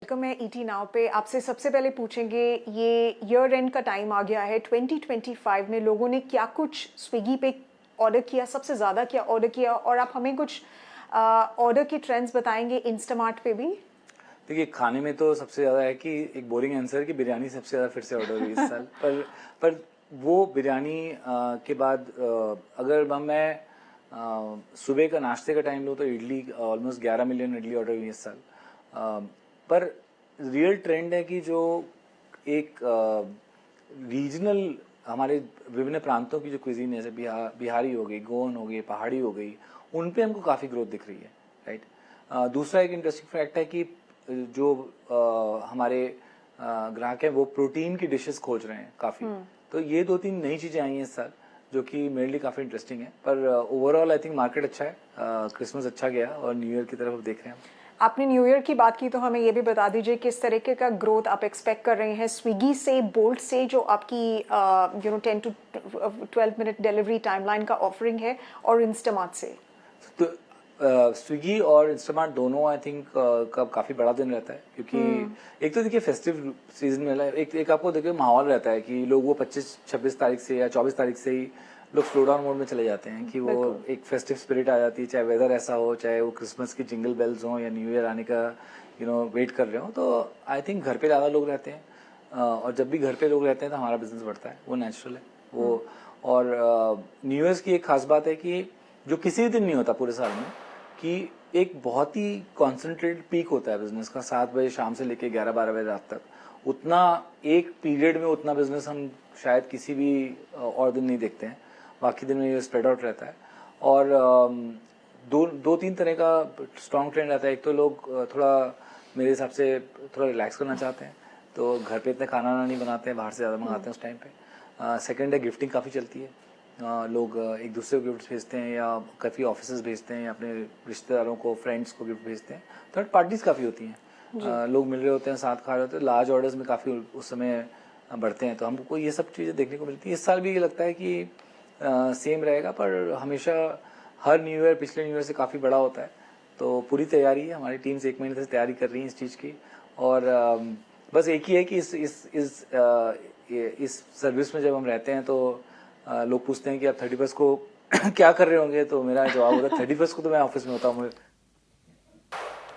Welcome है ET now पे। आपसे सबसे पहले पूछेंगे, ये ईयर एंड का टाइम आ गया है 2025 में, लोगों ने क्या कुछ स्विगी पे ऑर्डर किया, सबसे ज़्यादा क्या ऑर्डर किया, और आप हमें कुछ ऑर्डर के ट्रेंड्स बताएंगे इंस्टामार्ट पे भी। देखिए, खाने में तो सबसे ज़्यादा है कि एक बोरिंग आंसर कि बिरयानी सबसे ज़्यादा फिर से ऑर्डर हुई इस साल। पर वो बिरयानी के बाद अगर मैं सुबह का नाश्ते का टाइम लूँ तो idli almost 11 million idli order हुई इस साल। पर रियल ट्रेंड है कि जो एक रीजनल हमारे विभिन्न प्रांतों की जो क्विजीन है, जैसे बिहारी हो गई, गोवन हो गई, पहाड़ी हो गई, उन पे हमको काफ़ी ग्रोथ दिख रही है, राइट। दूसरा एक इंटरेस्टिंग फैक्ट है कि जो हमारे ग्राहक हैं वो प्रोटीन की डिशेस खोज रहे हैं काफ़ी। तो ये 2-3 नई चीज़ें आई हैं इस साल जो कि मेरे लिए काफ़ी इंटरेस्टिंग है। पर ओवरऑल आई थिंक मार्केट अच्छा है, क्रिसमस अच्छा गया और न्यू ईयर की तरफ अब देख रहे हैं। आपने न्यू ईयर की बात की तो हमें ये भी बता दीजिए किस तरीके का ग्रोथ आप एक्सपेक्ट कर रहे हैं स्विगी से, बोल्ट से, जो आपकी 10 to 12 मिनट डिलीवरी टाइमलाइन का ऑफरिंग है, और इंस्टामार्ट से। तो स्विगी और इंस्टामार्ट दोनों आई थिंक का काफ़ी बड़ा दिन रहता है, क्योंकि एक तो देखिए फेस्टिव सीजन में एक आपको देखिए माहौल रहता है कि लोग वो 25-26 तारीख से या 24 तारीख से ही लोग स्लो डाउन मोड में चले जाते हैं कि वो एक फेस्टिव स्पिरिट आ जाती है, चाहे वेदर ऐसा हो, चाहे वो क्रिसमस की जिंगल बेल्स हो या न्यू ईयर आने का वेट कर रहे हो। तो आई थिंक घर पे ज़्यादा लोग रहते हैं, और जब भी घर पे लोग रहते हैं तो हमारा बिजनेस बढ़ता है, वो नेचुरल है वो। और न्यू ईयर्स की एक खास बात है कि जो किसी दिन नहीं होता पूरे साल में, कि एक बहुत ही कॉन्सेंट्रेटेड पीक होता है बिजनेस का, 7 बजे शाम से लेके 11-12 बजे रात तक। उतना एक पीरियड में उतना बिजनेस हम शायद किसी भी और दिन नहीं देखते हैं। बाकी दिन में ये स्प्रेड आउट रहता है। और दो तीन तरह का स्ट्रॉन्ग ट्रेंड रहता है। एक तो लोग थोड़ा मेरे हिसाब से थोड़ा रिलैक्स करना चाहते हैं, तो घर पे इतना खाना वाना नहीं बनाते हैं, बाहर से ज़्यादा मंगाते हैं उस टाइम पे। सेकेंड है गिफ्टिंग काफ़ी चलती है, लोग एक दूसरे को गिफ्ट भेजते हैं या काफ़ी ऑफिसेज भेजते हैं या अपने रिश्तेदारों को, फ्रेंड्स को गिफ्ट भेजते हैं। थर्ड पार्टीज काफ़ी होती हैं, लोग मिल रहे होते हैं, साथ खा रहे होते हैं, लार्ज ऑर्डर्स में काफ़ी उस समय बढ़ते हैं। तो हमको ये सब चीज़ें देखने को मिलती हैं। इस साल भी ये लगता है कि सेम रहेगा, पर हमेशा हर न्यू ईयर पिछले न्यू ईयर से काफ़ी बड़ा होता है। तो पूरी तैयारी है, हमारी टीम्स 1 महीने से तैयारी कर रही हैं इस चीज़ की। और बस एक ही है कि इस सर्विस में जब हम रहते हैं तो लोग पूछते हैं कि आप 31 को क्या कर रहे होंगे, तो मेरा जवाब होता है 31 को तो मैं ऑफिस में होता हूँ।